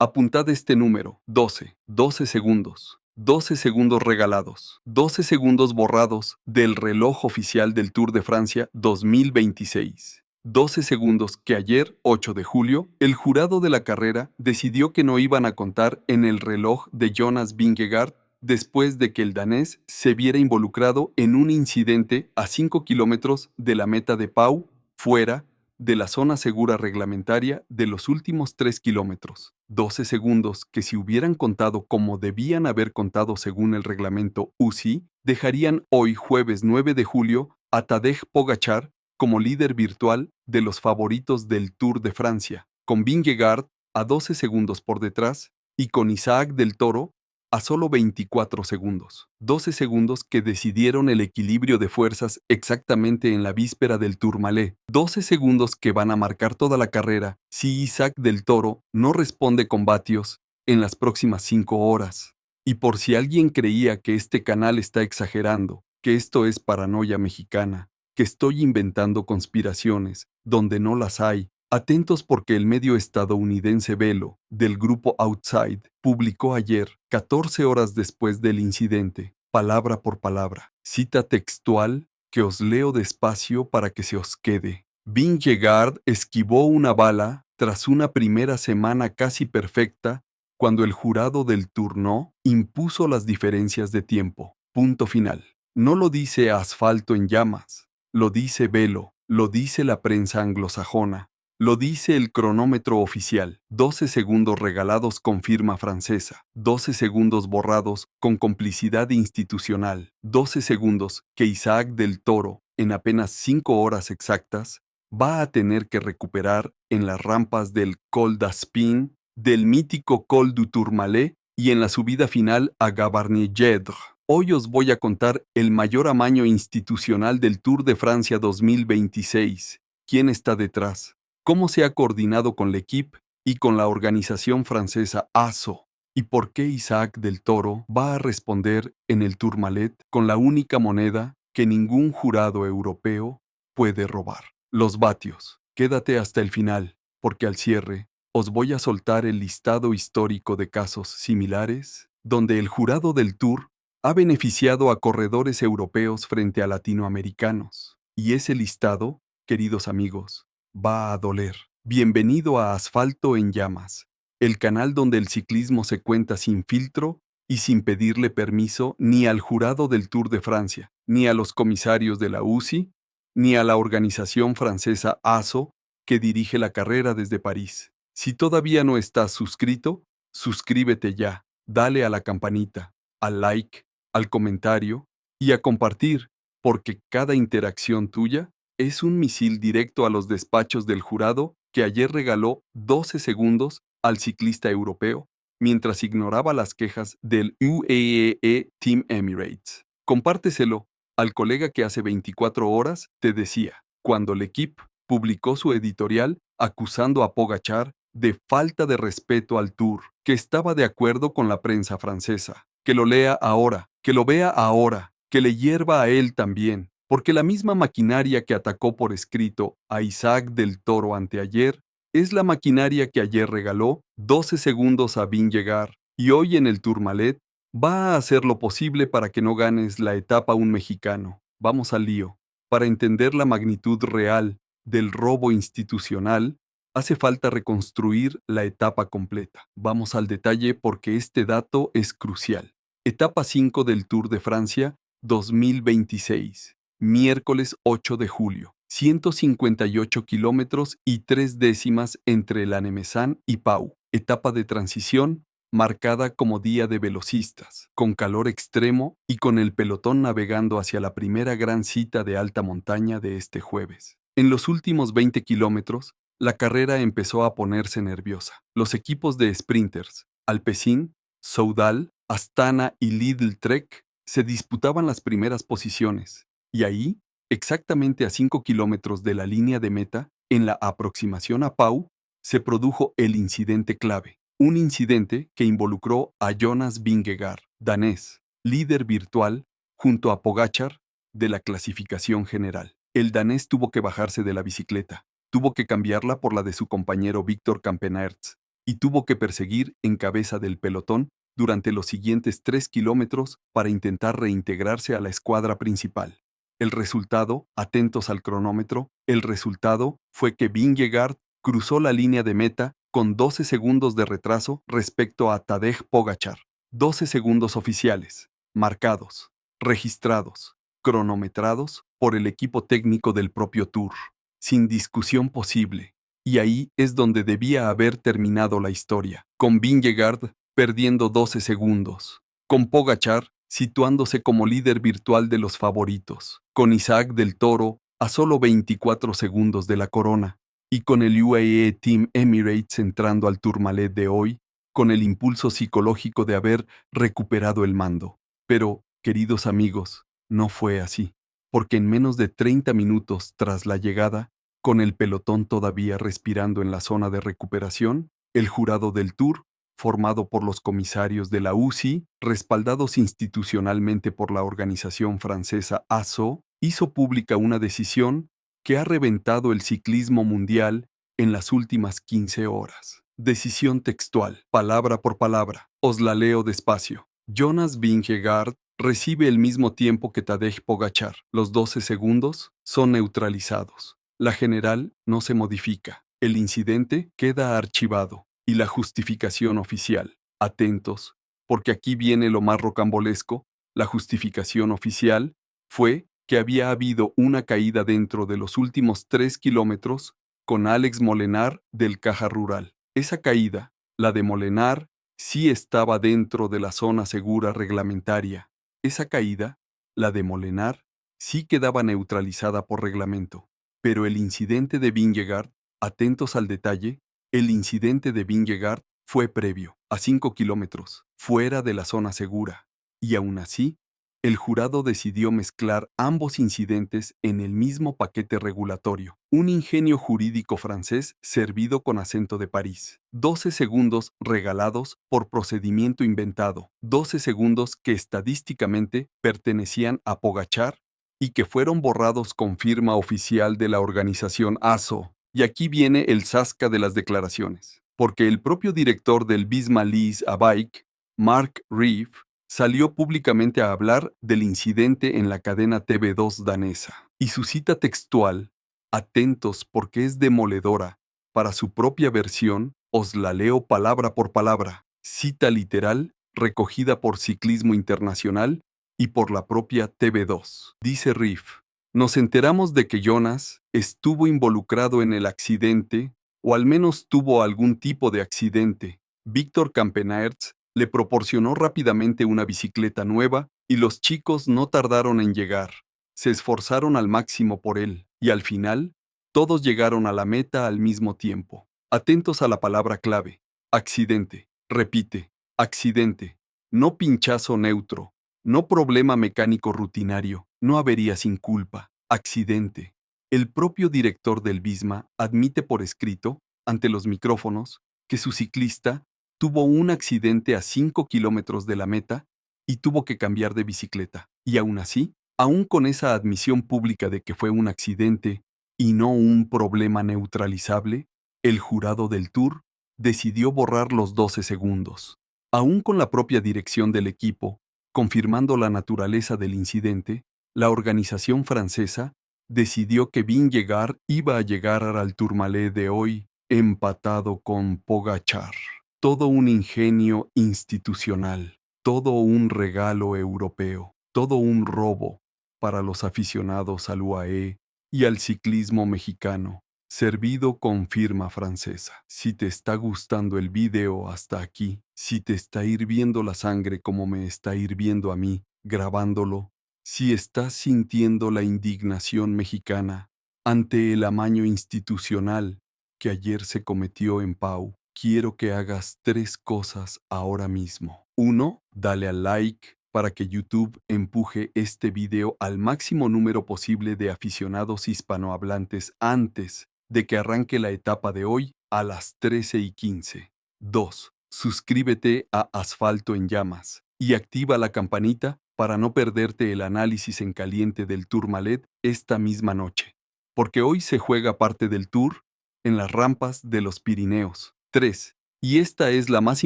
Apuntad este número: 12. 12 segundos. 12 segundos regalados. 12 segundos borrados del reloj oficial del Tour de Francia 2026. 12 segundos que ayer, 8 de julio, el jurado de la carrera decidió que no iban a contar en el reloj de Jonas Vingegaard después de que el danés se viera involucrado en un incidente a 5 kilómetros de la meta de Pau, fuera de la zona segura reglamentaria de los últimos 3 kilómetros. 12 segundos que, si hubieran contado como debían haber contado según el reglamento UCI, dejarían hoy jueves 9 de julio a Tadej Pogačar como líder virtual de los favoritos del Tour de Francia, con Vingegaard a 12 segundos por detrás y con Isaac del Toro a solo 24 segundos. 12 segundos que decidieron el equilibrio de fuerzas exactamente en la víspera del Tourmalet. 12 segundos que van a marcar toda la carrera si Isaac del Toro no responde con vatios en las próximas 5 horas. Y por si alguien creía que este canal está exagerando, que esto es paranoia mexicana, que estoy inventando conspiraciones donde no las hay, atentos, porque el medio estadounidense Velo, del grupo Outside, publicó ayer, 14 horas después del incidente, palabra por palabra, cita textual que os leo despacio para que se os quede. Vingegaard esquivó una bala tras una primera semana casi perfecta cuando el jurado del turno impuso las diferencias de tiempo. Punto final. No lo dice Asfalto en Llamas, lo dice Velo, lo dice la prensa anglosajona. Lo dice el cronómetro oficial: 12 segundos regalados con firma francesa, 12 segundos borrados con complicidad institucional, 12 segundos que Isaac del Toro, en apenas 5 horas exactas, va a tener que recuperar en las rampas del Col d'Aspin, del mítico Col du Tourmalet y en la subida final a Gavarnie-Gedre. Hoy os voy a contar el mayor amaño institucional del Tour de Francia 2026. ¿Quién está detrás? ¿Cómo se ha coordinado con l'Équipe y con la organización francesa ASO? ¿Y por qué Isaac del Toro va a responder en el Tourmalet con la única moneda que ningún jurado europeo puede robar? Los vatios. Quédate hasta el final, porque al cierre os voy a soltar el listado histórico de casos similares donde el jurado del Tour ha beneficiado a corredores europeos frente a latinoamericanos. Y ese listado, queridos amigos, va a doler. Bienvenido a Asfalto en Llamas, el canal donde el ciclismo se cuenta sin filtro y sin pedirle permiso ni al jurado del Tour de Francia, ni a los comisarios de la UCI, ni a la organización francesa ASO que dirige la carrera desde París. Si todavía no estás suscrito, suscríbete ya, dale a la campanita, al like, al comentario y a compartir, porque cada interacción tuya es un misil directo a los despachos del jurado que ayer regaló 12 segundos al ciclista europeo, mientras ignoraba las quejas del UAE Team Emirates. Compárteselo al colega que hace 24 horas te decía, cuando l'Équipe publicó su editorial acusando a Pogačar de falta de respeto al Tour, que estaba de acuerdo con la prensa francesa. Que lo lea ahora, que lo vea ahora, que le hierva a él también, porque la misma maquinaria que atacó por escrito a Isaac del Toro anteayer es la maquinaria que ayer regaló 12 segundos a Vingegaard, y hoy en el Tourmalet va a hacer lo posible para que no ganes la etapa un mexicano. Vamos al lío. Para entender la magnitud real del robo institucional, hace falta reconstruir la etapa completa. Vamos al detalle porque este dato es crucial. Etapa 5 del Tour de Francia 2026. Miércoles 8 de julio. 158 kilómetros y 3 décimas entre Lannemezan y Pau. Etapa de transición marcada como día de velocistas, con calor extremo y con el pelotón navegando hacia la primera gran cita de alta montaña de este jueves. En los últimos 20 kilómetros, la carrera empezó a ponerse nerviosa. Los equipos de sprinters, Alpecin, Soudal, Astana y Lidl Trek, se disputaban las primeras posiciones. Y ahí, exactamente a 5 kilómetros de la línea de meta, en la aproximación a Pau, se produjo el incidente clave. Un incidente que involucró a Jonas Vingegaard, danés, líder virtual, junto a Pogačar, de la clasificación general. El danés tuvo que bajarse de la bicicleta. Tuvo que cambiarla por la de su compañero Víctor Campenaerts, y tuvo que perseguir en cabeza del pelotón durante los siguientes 3 kilómetros para intentar reintegrarse a la escuadra principal. El resultado, atentos al cronómetro, el resultado fue que Vingegaard cruzó la línea de meta con 12 segundos de retraso respecto a Tadej Pogačar. 12 segundos oficiales, marcados, registrados, cronometrados por el equipo técnico del propio Tour, sin discusión posible. Y ahí es donde debía haber terminado la historia, con Vingegaard perdiendo 12 segundos, con Pogačar situándose como líder virtual de los favoritos, con Isaac del Toro a solo 24 segundos de la corona, y con el UAE Team Emirates entrando al Tourmalet de hoy, con el impulso psicológico de haber recuperado el mando. Pero, queridos amigos, no fue así, porque en menos de 30 minutos tras la llegada, con el pelotón todavía respirando en la zona de recuperación, el jurado del Tour, formado por los comisarios de la UCI, respaldados institucionalmente por la organización francesa ASO, hizo pública una decisión que ha reventado el ciclismo mundial en las últimas 15 horas. Decisión textual, palabra por palabra. Os la leo despacio. Jonas Vingegaard recibe el mismo tiempo que Tadej Pogačar. Los 12 segundos son neutralizados. La general no se modifica. El incidente queda archivado. Y la justificación oficial. Atentos, porque aquí viene lo más rocambolesco. La justificación oficial fue que había habido una caída dentro de los últimos 3 kilómetros con Alex Molenar del Caja Rural. Esa caída, la de Molenar, sí estaba dentro de la zona segura reglamentaria. Esa caída, la de Molenar, sí quedaba neutralizada por reglamento. Pero el incidente de Vingegaard, atentos al detalle, el incidente de Vingegaard fue previo, a 5 kilómetros, fuera de la zona segura. Y aún así, el jurado decidió mezclar ambos incidentes en el mismo paquete regulatorio. Un ingenio jurídico francés servido con acento de París. 12 segundos regalados por procedimiento inventado. 12 segundos que estadísticamente pertenecían a Pogačar y que fueron borrados con firma oficial de la organización ASO. Y aquí viene el zasca de las declaraciones. Porque el propio director del Bisma-Liz a Bike, Mark Reeve, salió públicamente a hablar del incidente en la cadena TV2 danesa. Y su cita textual, atentos porque es demoledora, para su propia versión, os la leo palabra por palabra, cita literal, recogida por Ciclismo Internacional y por la propia TV2. Dice Riff, nos enteramos de que Jonas estuvo involucrado en el accidente, o al menos tuvo algún tipo de accidente. Víctor Campenaerts le proporcionó rápidamente una bicicleta nueva y los chicos no tardaron en llegar. Se esforzaron al máximo por él y al final, todos llegaron a la meta al mismo tiempo. Atentos a la palabra clave. Accidente. Repite. Accidente. No pinchazo neutro. No problema mecánico rutinario. No avería sin culpa. Accidente. El propio director del Bisma admite por escrito, ante los micrófonos, que su ciclista tuvo un accidente a 5 kilómetros de la meta y tuvo que cambiar de bicicleta. Y aún así, aún con esa admisión pública de que fue un accidente y no un problema neutralizable, el jurado del Tour decidió borrar los 12 segundos. Aún con la propia dirección del equipo, confirmando la naturaleza del incidente, la organización francesa decidió que Vingegaard iba a llegar al Tourmalet de hoy empatado con Pogačar. Todo un ingenio institucional, todo un regalo europeo, todo un robo para los aficionados al UAE y al ciclismo mexicano, servido con firma francesa. Si te está gustando el video hasta aquí, si te está hirviendo la sangre como me está hirviendo a mí, grabándolo, si estás sintiendo la indignación mexicana ante el amaño institucional que ayer se cometió en Pau, quiero que hagas 3 cosas ahora mismo. 1. Dale al like para que YouTube empuje este video al máximo número posible de aficionados hispanohablantes antes de que arranque la etapa de hoy a las 13:15. 2. Suscríbete a Asfalto en Llamas y activa la campanita para no perderte el análisis en caliente del Tourmalet esta misma noche, porque hoy se juega parte del Tour en las rampas de los Pirineos. 3. Y esta es la más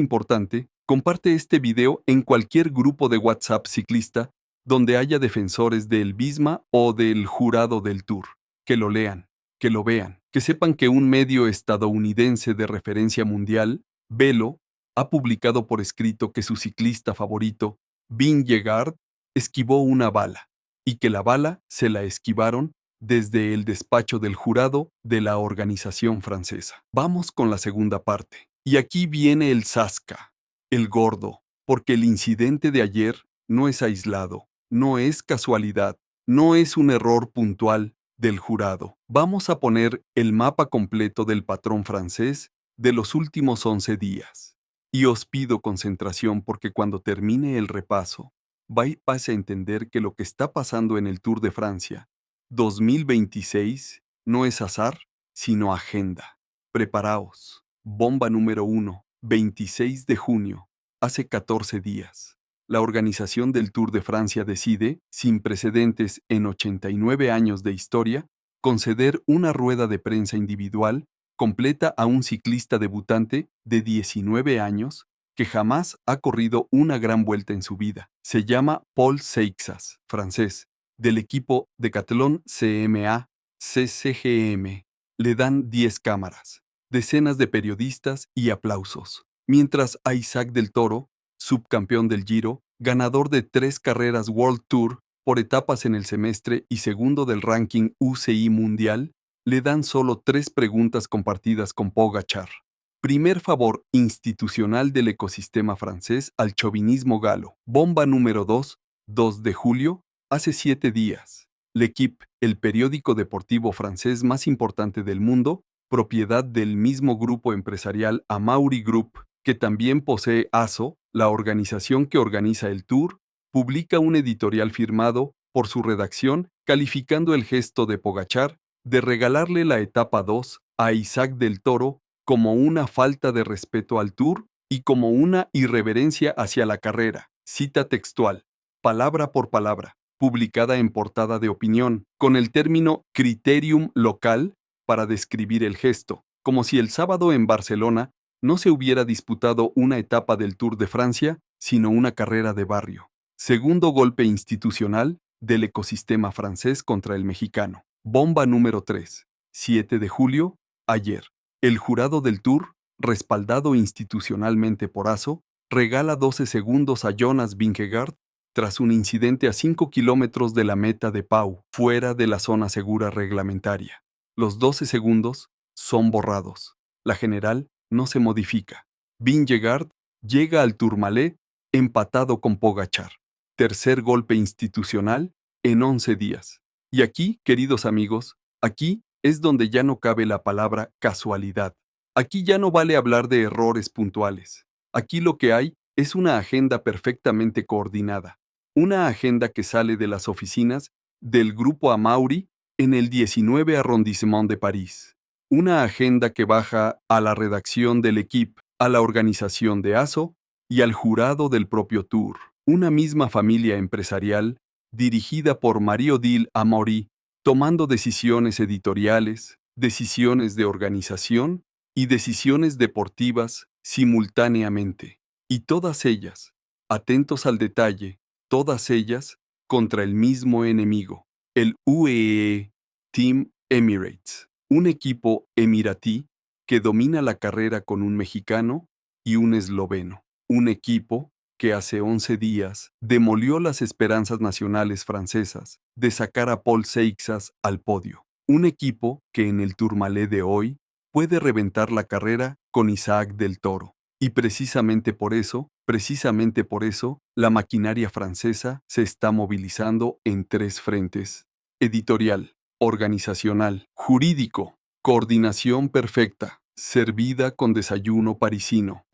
importante, comparte este video en cualquier grupo de WhatsApp ciclista donde haya defensores del BISMA o del jurado del Tour. Que lo lean, que lo vean, que sepan que un medio estadounidense de referencia mundial, Velo, ha publicado por escrito que su ciclista favorito, Vingegaard, esquivó una bala, y que la bala se la esquivaron desde el despacho del jurado de la organización francesa. Vamos con la segunda parte. Y aquí viene el Zasca, el gordo, porque el incidente de ayer no es aislado, no es casualidad, no es un error puntual del jurado. Vamos a poner el mapa completo del patrón francés de los últimos 11 días. Y os pido concentración porque cuando termine el repaso, vais a entender que lo que está pasando en el Tour de Francia 2026 no es azar, sino agenda. Preparaos. Bomba número 1, 26 de junio, hace 14 días. La organización del Tour de Francia decide, sin precedentes en 89 años de historia, conceder una rueda de prensa individual completa a un ciclista debutante de 19 años que jamás ha corrido una gran vuelta en su vida. Se llama Paul Seixas, francés, del equipo Decathlon CMA, CCGM. Le dan 10 cámaras, decenas de periodistas y aplausos, mientras a Isaac del Toro, subcampeón del Giro, ganador de 3 carreras World Tour por etapas en el semestre y segundo del ranking UCI mundial, le dan solo 3 preguntas compartidas con Pogačar. Primer favor institucional del ecosistema francés al chauvinismo galo. Bomba número 2, 2 de julio, hace 7 días. L'Équipe, el periódico deportivo francés más importante del mundo, propiedad del mismo grupo empresarial Amaury Group, que también posee ASO, la organización que organiza el Tour, publica un editorial firmado por su redacción calificando el gesto de Pogačar de regalarle la etapa 2 a Isaac del Toro como una falta de respeto al Tour y como una irreverencia hacia la carrera. Cita textual, palabra por palabra, publicada en portada de opinión, con el término criterium local para describir el gesto, como si el sábado en Barcelona no se hubiera disputado una etapa del Tour de Francia, sino una carrera de barrio. Segundo golpe institucional del ecosistema francés contra el mexicano. Bomba número 3, 7 de julio, ayer. El jurado del Tour, respaldado institucionalmente por ASO, regala 12 segundos a Jonas Vingegaard tras un incidente a 5 kilómetros de la meta de Pau, fuera de la zona segura reglamentaria. Los 12 segundos son borrados. La general no se modifica. Vingegaard llega al Tourmalet empatado con Pogačar. Tercer golpe institucional en 11 días. Y aquí, queridos amigos, aquí es donde ya no cabe la palabra casualidad. Aquí ya no vale hablar de errores puntuales. Aquí lo que hay es una agenda perfectamente coordinada. Una agenda que sale de las oficinas del Grupo Amaury en el 19 Arrondissement de París. Una agenda que baja a la redacción del L'Équipe, a la organización de ASO y al jurado del propio Tour. Una misma familia empresarial dirigida por Marie-Odile Amaury, tomando decisiones editoriales, decisiones de organización y decisiones deportivas simultáneamente. Y todas ellas, atentos al detalle, todas ellas contra el mismo enemigo, el UAE Team Emirates, un equipo emiratí que domina la carrera con un mexicano y un esloveno, un equipo que hace 11 días demolió las esperanzas nacionales francesas de sacar a Paul Seixas al podio. Un equipo que en el Tourmalet de hoy puede reventar la carrera con Isaac del Toro. Y precisamente por eso, la maquinaria francesa se está movilizando en 3 frentes: editorial, organizacional, jurídico, coordinación perfecta, servida con desayuno parisino.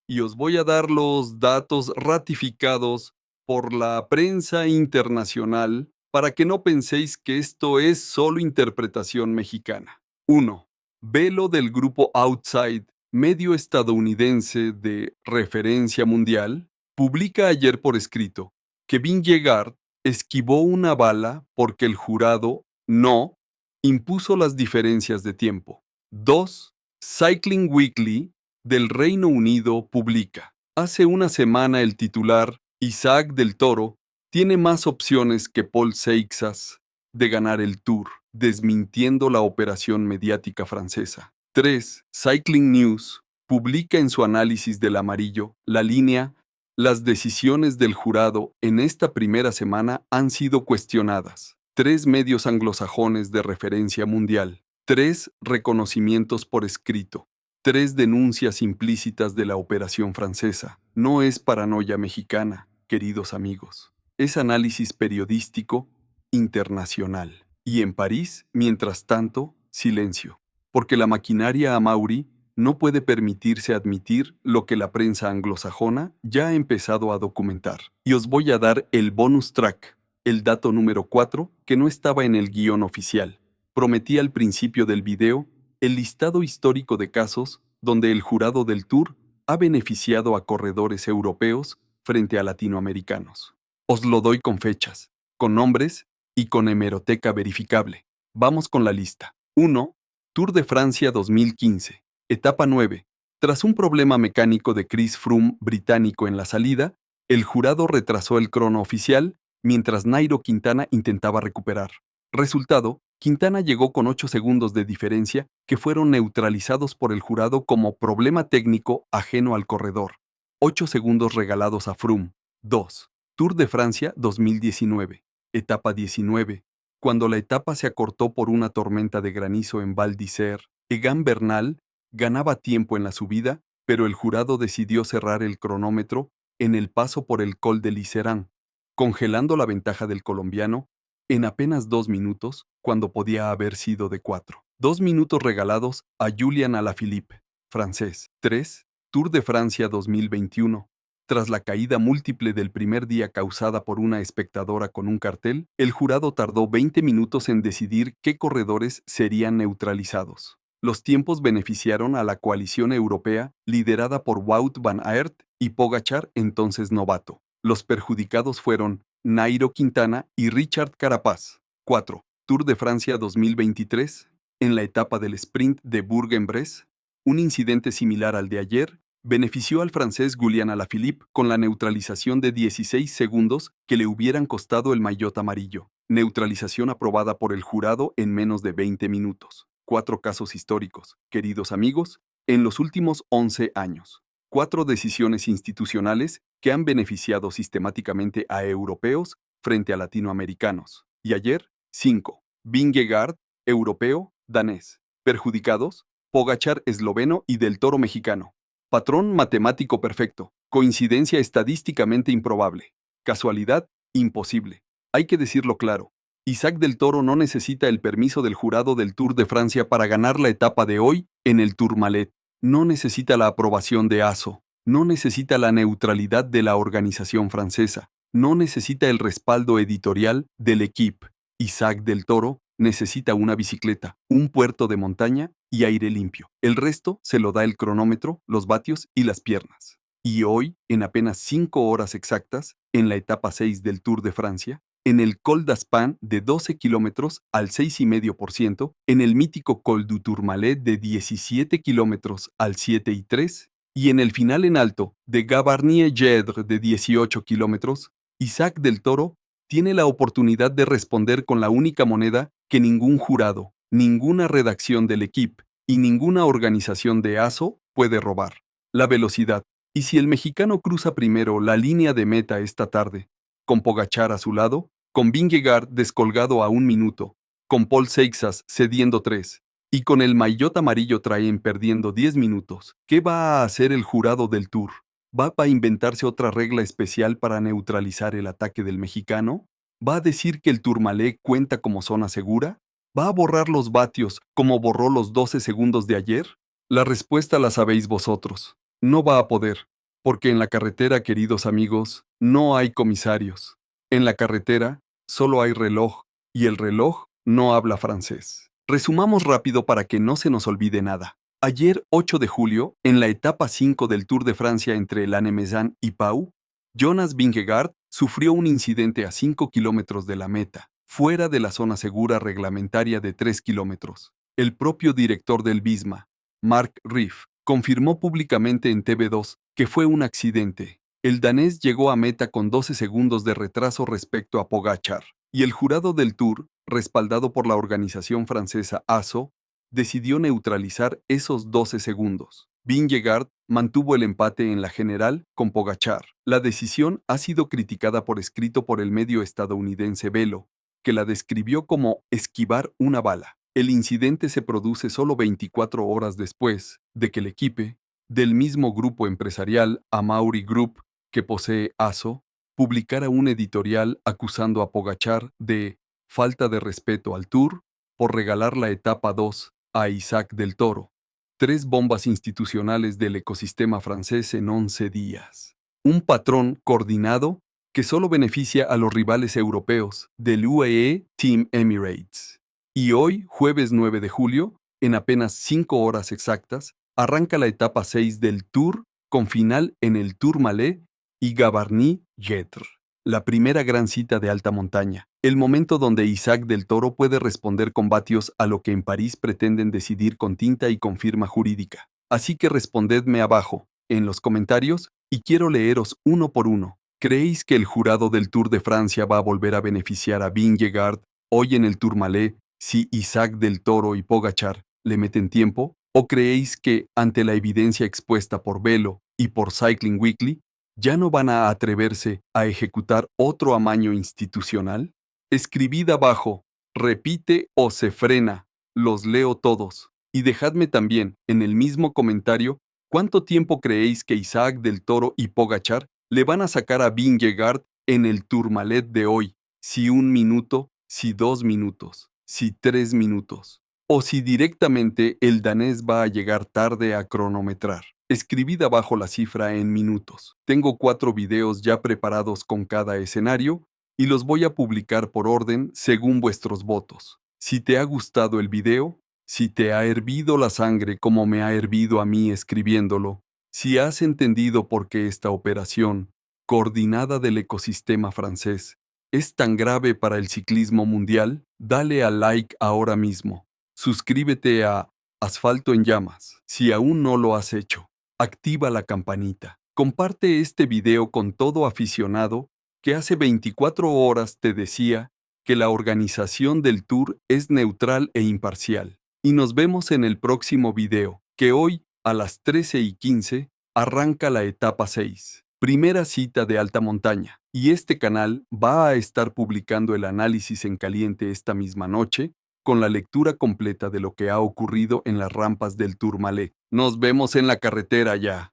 Y os voy a dar los datos ratificados por la prensa internacional para que no penséis que esto es solo interpretación mexicana. 1. Velo del grupo Outside, medio estadounidense de referencia mundial, publica ayer por escrito que Vingegaard esquivó una bala porque el jurado no impuso las diferencias de tiempo. 2. Cycling Weekly del Reino Unido publica. Hace una semana el titular, Isaac del Toro, tiene más opciones que Paul Seixas de ganar el Tour, desmintiendo la operación mediática francesa. 3. Cycling News publica en su análisis del amarillo la línea: las decisiones del jurado en esta primera semana han sido cuestionadas. 3 medios anglosajones de referencia mundial. 3 reconocimientos por escrito. 3 denuncias implícitas de la operación francesa. No es paranoia mexicana, queridos amigos. Es análisis periodístico internacional. Y en París, mientras tanto, silencio. Porque la maquinaria Amaury no puede permitirse admitir lo que la prensa anglosajona ya ha empezado a documentar. Y os voy a dar el bonus track, el dato número 4, que no estaba en el guión oficial. Prometí al principio del video el listado histórico de casos donde el jurado del Tour ha beneficiado a corredores europeos frente a latinoamericanos. Os lo doy con fechas, con nombres y con hemeroteca verificable. Vamos con la lista. 1. Tour de Francia 2015. Etapa 9. Tras un problema mecánico de Chris Froome británico en la salida, el jurado retrasó el crono oficial mientras Nairo Quintana intentaba recuperar. Resultado: Quintana llegó con 8 segundos de diferencia que fueron neutralizados por el jurado como problema técnico ajeno al corredor. 8 segundos regalados a Froome. 2. Tour de Francia 2019. Etapa 19. Cuando la etapa se acortó por una tormenta de granizo en Val d'Isère, Egan Bernal ganaba tiempo en la subida, pero el jurado decidió cerrar el cronómetro en el paso por el Col de l'Iseran, congelando la ventaja del colombiano en apenas 2 minutos, cuando podía haber sido de 4. 2 minutos regalados a Julian Alaphilippe, francés. 3. Tour de Francia 2021. Tras la caída múltiple del primer día causada por una espectadora con un cartel, el jurado tardó 20 minutos en decidir qué corredores serían neutralizados. Los tiempos beneficiaron a la coalición europea liderada por Wout van Aert y Pogačar, entonces novato. Los perjudicados fueron Nairo Quintana y Richard Carapaz. 4. Tour de Francia 2023. En la etapa del sprint de Bourg-en-Bresse, un incidente similar al de ayer benefició al francés Julian Alaphilippe con la neutralización de 16 segundos que le hubieran costado el maillot amarillo. Neutralización aprobada por el jurado en menos de 20 minutos. 4 casos históricos, queridos amigos, en los últimos 11 años. 4 decisiones institucionales que han beneficiado sistemáticamente a europeos frente a latinoamericanos. Y ayer, 5. Vingegaard, europeo, danés. Perjudicados: Pogačar, esloveno, y Del Toro, mexicano. Patrón matemático perfecto. Coincidencia estadísticamente improbable. Casualidad imposible. Hay que decirlo claro. Isaac del Toro no necesita el permiso del jurado del Tour de Francia para ganar la etapa de hoy en el Tourmalet. No necesita la aprobación de ASO. No necesita la neutralidad de la organización francesa. No necesita el respaldo editorial del equipo. Isaac del Toro necesita una bicicleta, un puerto de montaña y aire limpio. El resto se lo da el cronómetro, los vatios y las piernas. Y hoy, en apenas 5 horas exactas, en la etapa 6 del Tour de Francia, en el Col d'Aspin de 12 kilómetros al 6,5%, en el mítico Col du Tourmalet de 17 kilómetros al 7,3%, y en el final en alto de Gavarnie-Gedre de 18 kilómetros, Isaac del Toro tiene la oportunidad de responder con la única moneda que ningún jurado, ninguna redacción del equipo y ninguna organización de ASO puede robar: la velocidad. Y si el mexicano cruza primero la línea de meta esta tarde, con Pogačar a su lado, con Vingegaard descolgado a 1 minuto, con Paul Seixas cediendo 3, y con el maillot amarillo traen perdiendo 10 minutos, ¿qué va a hacer el jurado del Tour? ¿Va a inventarse otra regla especial para neutralizar el ataque del mexicano? ¿Va a decir que el Tourmalet cuenta como zona segura? ¿Va a borrar los vatios como borró los 12 segundos de ayer? La respuesta la sabéis vosotros. No va a poder, porque en la carretera, queridos amigos, no hay comisarios. En la carretera solo hay reloj, y el reloj no habla francés. Resumamos rápido para que no se nos olvide nada. Ayer, 8 de julio, en la etapa 5 del Tour de Francia entre Lannemezan y Pau, Jonas Vingegaard sufrió un incidente a 5 kilómetros de la meta, fuera de la zona segura reglamentaria de 3 kilómetros. El propio director del Visma, Mark Riff, confirmó públicamente en TV2 que fue un accidente. El danés llegó a meta con 12 segundos de retraso respecto a Pogačar, y el jurado del Tour, respaldado por la organización francesa ASO, decidió neutralizar esos 12 segundos. Vingegaard mantuvo el empate en la general con Pogačar. La decisión ha sido criticada por escrito por el medio estadounidense Velo, que la describió como esquivar una bala. El incidente se produce solo 24 horas después de que el equipo del mismo grupo empresarial Amaury Group, que posee ASO, publicara un editorial acusando a Pogačar de falta de respeto al Tour por regalar la etapa 2 a Isaac del Toro. 3 bombas institucionales del ecosistema francés en 11 días. Un patrón coordinado que solo beneficia a los rivales europeos del UAE Team Emirates. Y hoy, jueves 9 de julio, en apenas 5 horas exactas, arranca la etapa 6 del Tour, con final en el Tourmalet y Gavarnie-Guétres, la primera gran cita de alta montaña, el momento donde Isaac del Toro puede responder con vatios a lo que en París pretenden decidir con tinta y con firma jurídica. Así que respondedme abajo, en los comentarios, y quiero leeros uno por uno. ¿Creéis que el jurado del Tour de Francia va a volver a beneficiar a Vingegaard hoy en el Tourmalet si Isaac del Toro y Pogačar le meten tiempo? ¿O creéis que, ante la evidencia expuesta por Velo y por Cycling Weekly, ya no van a atreverse a ejecutar otro amaño institucional? Escribid abajo, repite o se frena, los leo todos. Y dejadme también, en el mismo comentario, cuánto tiempo creéis que Isaac del Toro y Pogačar le van a sacar a Vingegaard en el Tourmalet de hoy. Si 1 minuto, si 2 minutos, si 3 minutos. O si directamente el danés va a llegar tarde a cronometrar. Escribid abajo la cifra en minutos. Tengo 4 videos ya preparados con cada escenario y los voy a publicar por orden según vuestros votos. Si te ha gustado el video, si te ha hervido la sangre como me ha hervido a mí escribiéndolo, si has entendido por qué esta operación, coordinada del ecosistema francés, es tan grave para el ciclismo mundial, dale a like ahora mismo. Suscríbete a Asfalto en Llamas si aún no lo has hecho. Activa la campanita. Comparte este video con todo aficionado que hace 24 horas te decía que la organización del Tour es neutral e imparcial. Y nos vemos en el próximo video, que hoy, a las 13:15, arranca la etapa 6, primera cita de alta montaña. Y este canal va a estar publicando el análisis en caliente esta misma noche, con la lectura completa de lo que ha ocurrido en las rampas del Tourmalet. Nos vemos en la carretera ya.